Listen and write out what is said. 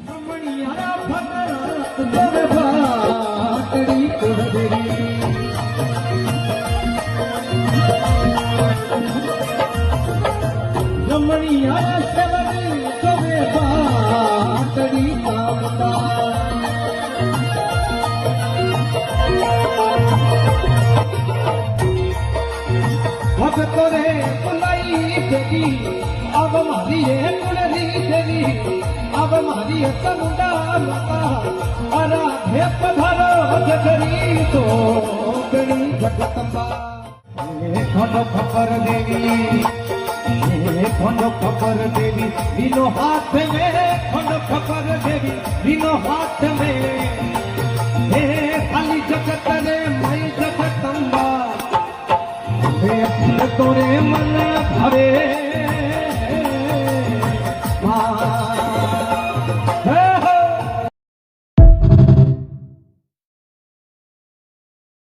રમણીયા ભગત જોવે ભાટડી કુળદેવી રમણીયા સેવની જોવે ભાટડી કામતા ભક્તો રે બોલાઈ દેવી अब मारी है कुलरी देवी अब मारी है तमुंडा माता आराधे पधारो जगरी तो गणी जगदंबा ये खोनो खबर देवी ये खोनो खबर देवी बिनो हाथ में खोनो खबर देवी बिनो हाथ में